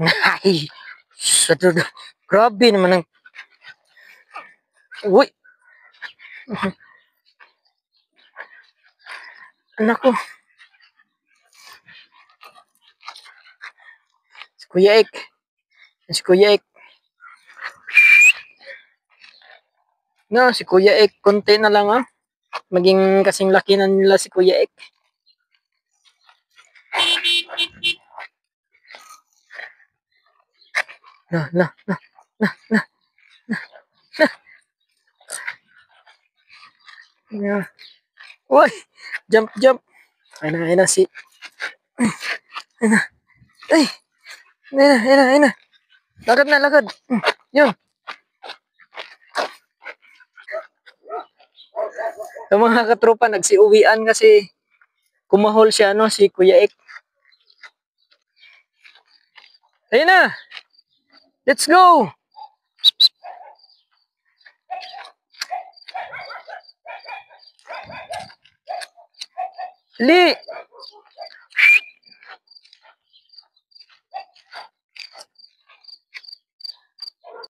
Ay, sa grabe naman ang... Uy, anak ko. Si Kuya Ek. Si Kuya Ek. No, si Kuya Ek, konti na lang ah. Maging kasing laki na nila si Kuya Ek. Na, na, na, na, na, na, na. Uy, jump, jump. Ayun na si... Ayun na. Ay, ayun na. Lakad na, lakad. Yun. Yung mga katropa, nagsiuwian kasi kumahol siya, no, si Kuya Ek. Ayun na. Let's go. Li.